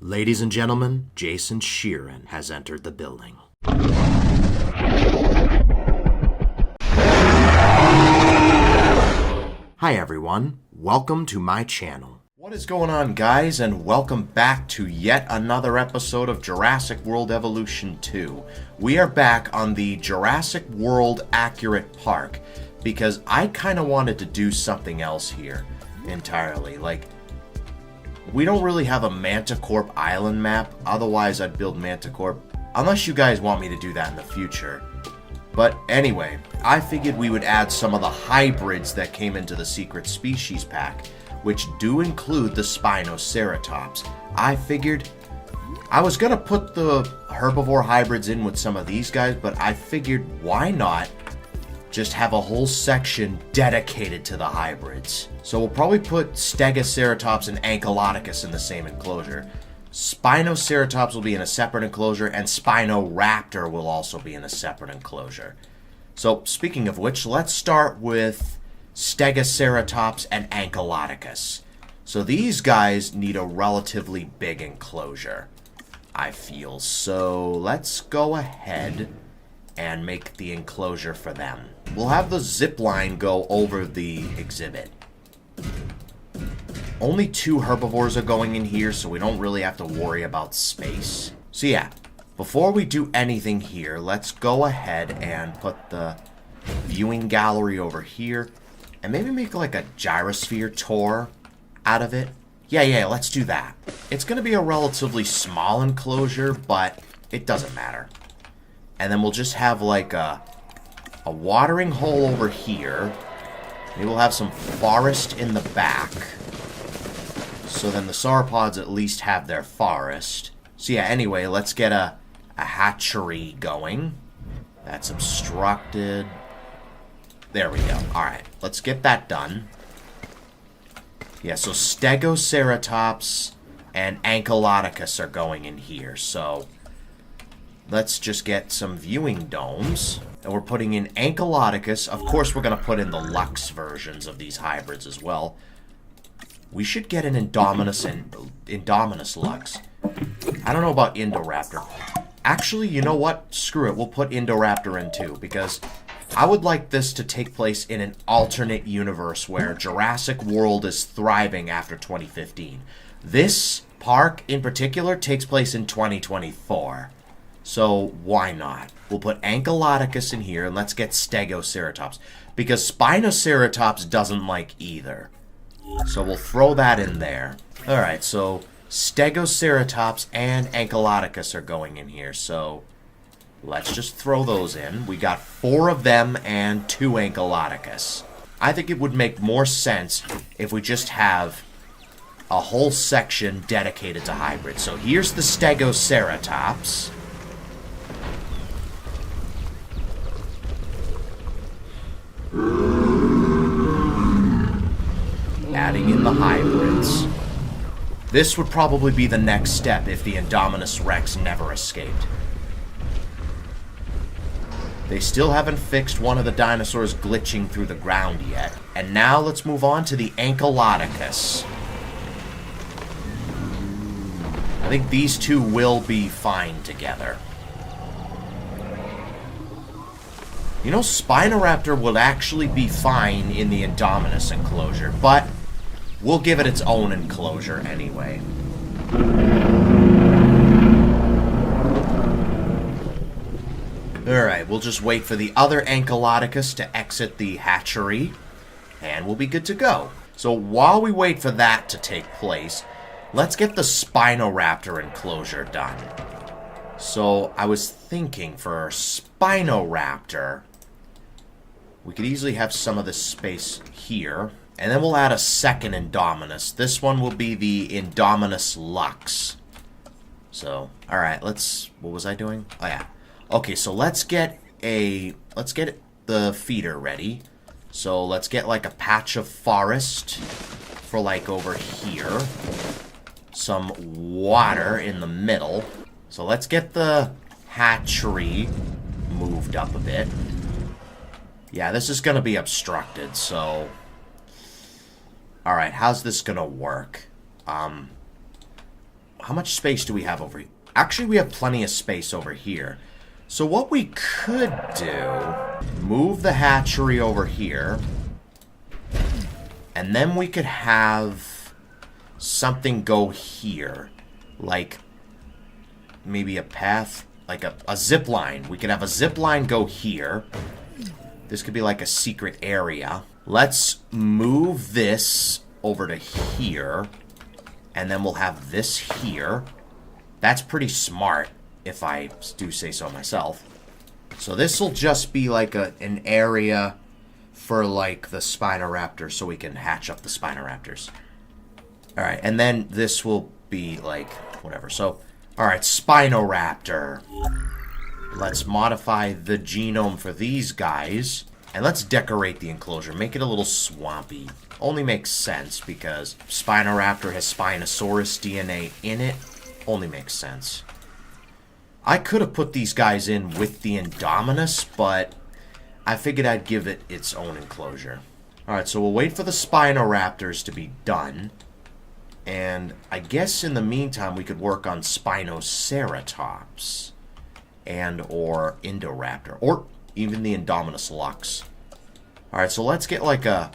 Ladies and gentlemen, Jason Sheeran has entered the building. Hi everyone, welcome to my channel. What is going on, guys, and welcome back to yet another episode of Jurassic World Evolution 2. We are back on the Jurassic World Accurate Park because I kind of wanted to do something else here entirely. We don't really have a Manticorp island map, otherwise I'd build Manticorp, unless you guys want me to do that in the future. But anyway, I figured we would add some of the hybrids that came into the secret species pack, which do include the Stegoceratops. I figured I was going to put the herbivore hybrids in with some of these guys, but I figured why not just have a whole section dedicated to the hybrids. So we'll probably put Stegoceratops and Ankylodocus in the same enclosure. Spinoceratops will be in a separate enclosure, and Spinoraptor will also be in a separate enclosure. So speaking of which, let's start with Stegoceratops and Ankylodocus. So these guys need a relatively big enclosure, I feel. So let's go ahead and make the enclosure for them. We'll have the zip line go over the exhibit. Only 2 herbivores are going in here, so we don't really have to worry about space. So yeah, before we do anything here, let's go ahead and put the viewing gallery over here, and maybe make like a gyrosphere tour out of it. Yeah, let's do that. It's going to be a relatively small enclosure, but it doesn't matter. And then we'll just have like a watering hole over here. Maybe we'll have some forest in the back. So then the sauropods at least have their forest. So yeah, anyway, let's get a hatchery going. That's obstructed. There we go. Alright, let's get that done. Yeah, so Stegoceratops and Ankylodocus are going in here. So let's just get some viewing domes. And we're putting in Ankylodocus. Of course, we're going to put in the Lux versions of these hybrids as well. We should get an Indominus Lux. I don't know about Indoraptor. Actually, you know what? Screw it. We'll put Indoraptor in too, because I would like this to take place in an alternate universe where Jurassic World is thriving after 2015. This park in particular takes place in 2024. So why not? We'll put Ankylodocus in here, and let's get Stegoceratops, because Spinoceratops doesn't like either. So we'll throw that in there. Alright, so Stegoceratops and Ankylodocus are going in here, so let's just throw those in. We got 4 of them and 2 Ankylodocus. I think it would make more sense if we just have a whole section dedicated to hybrids. So here's the Stegoceratops. Adding in the hybrids. This would probably be the next step if the Indominus Rex never escaped. They still haven't fixed one of the dinosaurs glitching through the ground yet. And now let's move on to the Ankylodocus. I think these two will be fine together. You know, Spinoraptor would actually be fine in the Indominus enclosure, but we'll give it its own enclosure anyway. Alright, we'll just wait for the other Ankylodocus to exit the hatchery, and we'll be good to go. So while we wait for that to take place, let's get the Spinoraptor enclosure done. So I was thinking for Spinoraptor, we could easily have some of this space here. And then we'll add a second Indominus. This one will be the Indominus Lux. So, alright, let's... What was I doing? Oh, yeah. Okay, so let's get the feeder ready. So let's get like a patch of forest for like over here. Some water in the middle. So let's get the hatchery moved up a bit. Yeah, this is going to be obstructed, so... Alright, how's this going to work? how much space do we have over here? Actually, we have plenty of space over here. So what we could do, move the hatchery over here, and then we could have something go here, like maybe a path, like a zip line. We could have a zip line go here. This could be like a secret area. Let's move this over to here, and then we'll have this here. That's pretty smart, if I do say so myself. So this will just be like an area for like the Spinoraptor, so we can hatch up the Spinoraptors. Alright, and then this will be like, whatever. So, alright, Spinoraptor. Let's modify the genome for these guys. And let's decorate the enclosure. Make it a little swampy. Only makes sense because Spinoraptor has Spinosaurus DNA in it. Only makes sense. I could have put these guys in with the Indominus, but I figured I'd give it its own enclosure. Alright, so we'll wait for the Spinoraptors to be done. And I guess in the meantime we could work on Spinoceratops. And or Indoraptor. Or even the Indominus Lux. Alright, so let's get like a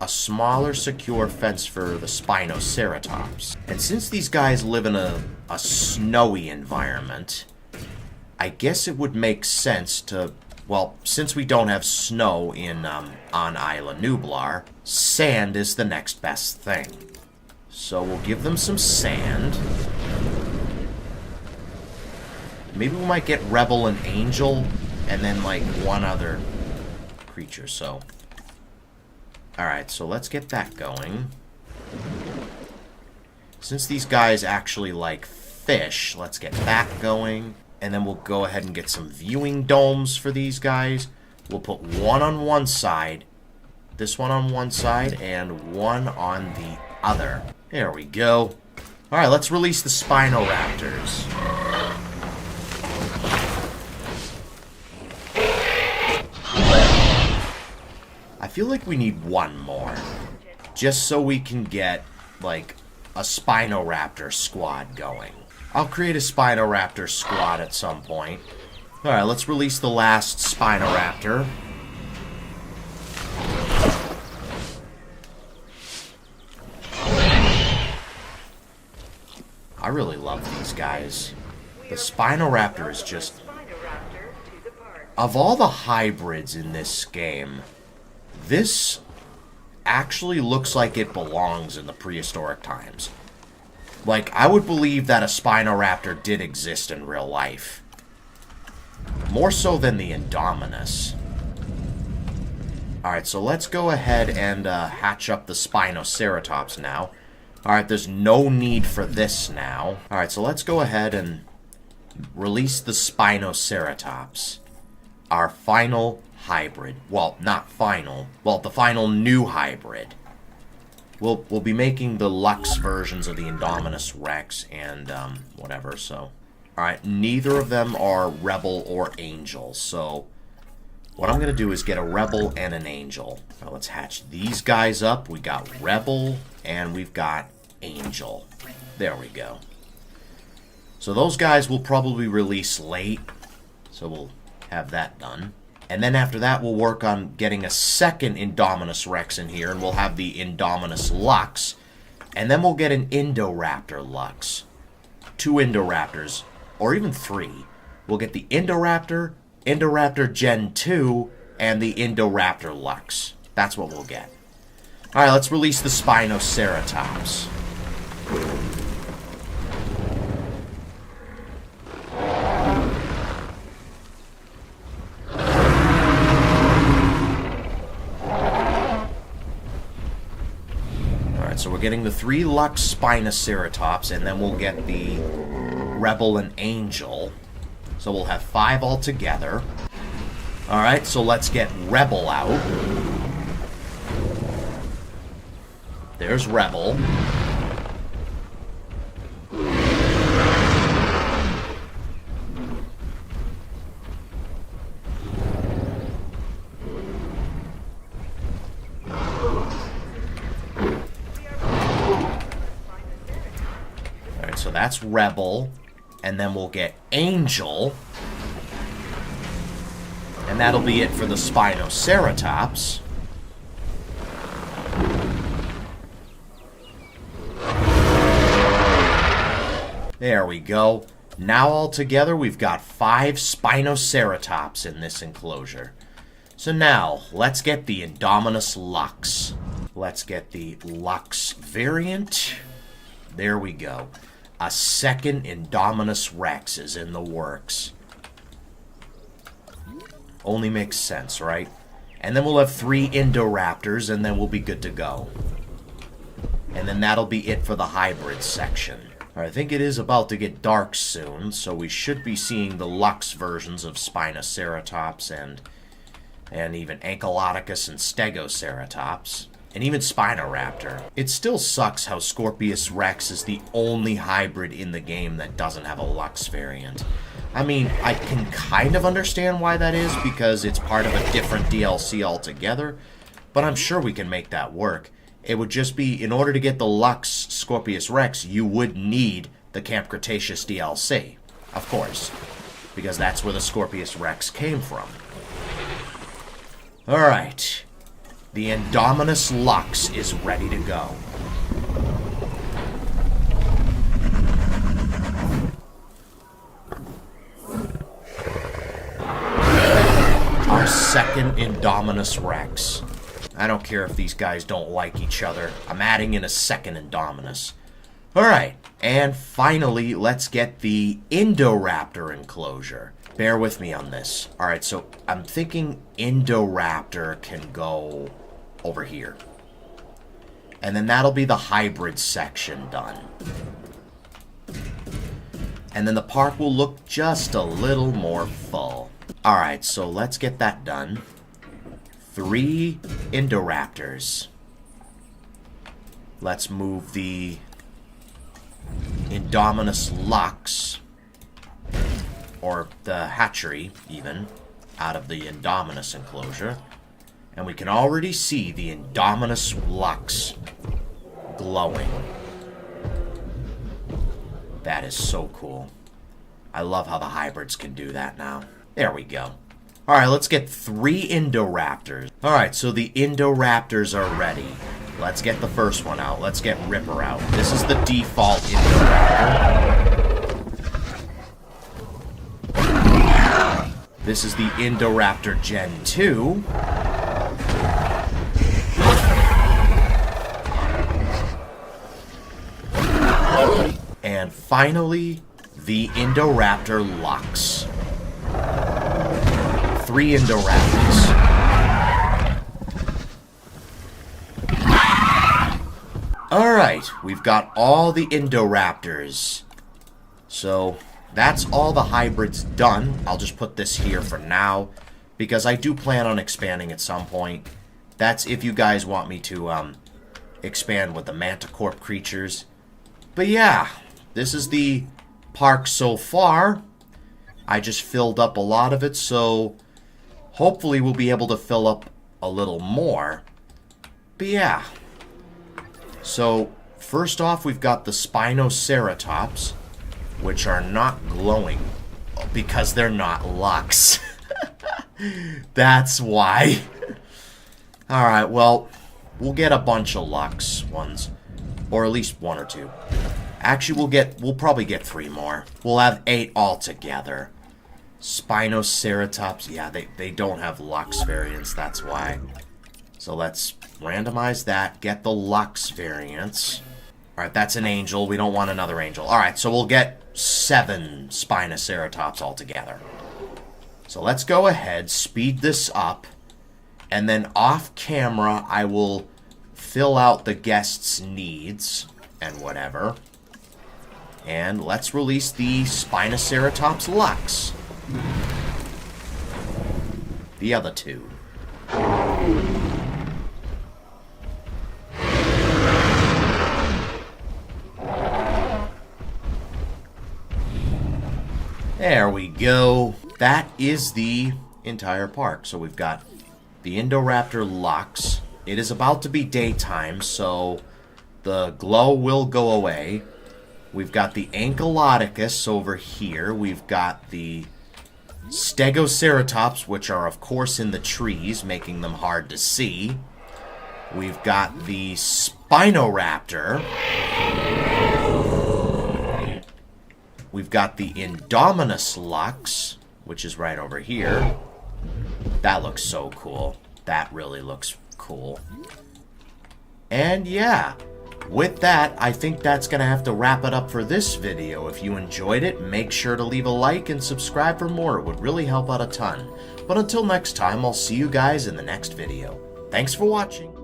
smaller secure fence for the Spinoceratops. And since these guys live in a snowy environment, I guess it would make sense to, well, since we don't have snow in on Isla Nublar, sand is the next best thing. So we'll give them some sand. Maybe we might get Rebel and Angel, and then like one other creature, so. Alright, so let's get that going. Since these guys actually like fish, let's get that going. And then we'll go ahead and get some viewing domes for these guys. We'll put one on one side, this one on one side, and one on the other. There we go. Alright, let's release the Spinoraptors. I feel like we need one more. Just so we can get, like, a Spinoraptor squad going. I'll create a Spinoraptor squad at some point. Alright, let's release the last Spinoraptor. I really love these guys. The Spinoraptor is just... Of all the hybrids in this game, this actually looks like it belongs in the prehistoric times. Like, I would believe that a Spinoraptor did exist in real life. More so than the Indominus. Alright, so let's go ahead and hatch up the Spinoceratops now. Alright, there's no need for this now. Alright, so let's go ahead and release the Spinoceratops. Our final hybrid. Well, not final. Well, the final new hybrid. We'll be making the Lux versions of the Indominus Rex and whatever, so. Alright, neither of them are Rebel or Angel, so what I'm going to do is get a Rebel and an Angel. Now let's hatch these guys up. We got Rebel and we've got Angel. There we go. So those guys will probably release late, so we'll have that done. And then after that, we'll work on getting a second Indominus Rex in here, and we'll have the Indominus Lux. And then we'll get an Indoraptor Lux. 2 Indoraptors, or even 3. We'll get the Indoraptor, Indoraptor Gen 2, and the Indoraptor Lux. That's what we'll get. Alright, let's release the Spinoceratops. So we're getting the 3 Lux Spinoceratops, and then we'll get the Rebel and Angel. So we'll have 5 altogether. Alright, so let's get Rebel out. There's Rebel. that's Rebel. And then we'll get Angel. And that'll be it for the Stegoceratops. There we go. Now altogether we've got 5 Stegoceratops in this enclosure. So now, let's get the Indominus Lux. Let's get the Lux variant. There we go. A second Indominus Rex is in the works. Only makes sense, right? And then we'll have 3 Indoraptors, and then we'll be good to go. And then that'll be it for the hybrid section. I think it is about to get dark soon, so we should be seeing the Lux versions of Stegoceratops and even Ankylodocus and Stegoceratops, and even Spinoraptor. It still sucks how Scorpius Rex is the only hybrid in the game that doesn't have a Lux variant. I mean, I can kind of understand why that is, because it's part of a different DLC altogether, but I'm sure we can make that work. It would just be, in order to get the Lux Scorpius Rex, you would need the Camp Cretaceous DLC, of course, because that's where the Scorpius Rex came from. Alright, the Indominus Lux is ready to go. Our second Indominus Rex. I don't care if these guys don't like each other. I'm adding in a second Indominus. Alright, and finally, let's get the Indoraptor enclosure. Bear with me on this. Alright, so I'm thinking Indoraptor can go over here. And then that'll be the hybrid section done. And then the park will look just a little more full. Alright, so let's get that done. 3 Indoraptors. Let's move the Indominus Lux, or the hatchery even, out of the Indominus enclosure. And we can already see the Indominus Lux glowing. That is so cool. I love how the hybrids can do that now. There we go. Alright, let's get 3 Indoraptors. Alright, so the Indoraptors are ready. Let's get the first one out. Let's get Ripper out. This is the default Indoraptor. This is the Indoraptor Gen 2. And finally, the Indoraptor Lux. 3 Indoraptors. Alright, we've got all the Indoraptors. So, that's all the hybrids done. I'll just put this here for now, because I do plan on expanding at some point. That's if you guys want me to expand with the Manticorp creatures. But yeah, this is the park so far. I just filled up a lot of it, so hopefully we'll be able to fill up a little more. But yeah. So, first off, we've got the Stegoceratops, which are not glowing because they're not Lux. That's why. Alright, well, we'll get a bunch of Lux ones. Or at least 1 or 2. Actually, we'll probably get 3 more. We'll have 8 altogether. Stegoceratops, yeah, they don't have Lux variants, that's why. So let's randomize that, get the Lux variants. Alright, that's an angel, we don't want another angel. Alright, so we'll get 7 Stegoceratops altogether. So let's go ahead, speed this up, and then off camera I will fill out the guests' needs and whatever. And let's release the Stegoceratops Lux. The other 2. There we go. That is the entire park. So we've got the Indoraptor Lux. It is about to be daytime, so the glow will go away. We've got the Ankylodocus over here. We've got the Stegoceratops, which are, of course, in the trees, making them hard to see. We've got the Spinoraptor. We've got the Indominus Lux, which is right over here. That looks so cool. That really looks cool. And yeah, with that, I think that's going to have to wrap it up for this video. If you enjoyed it, make sure to leave a like and subscribe for more. It would really help out a ton. But until next time, I'll see you guys in the next video. Thanks for watching.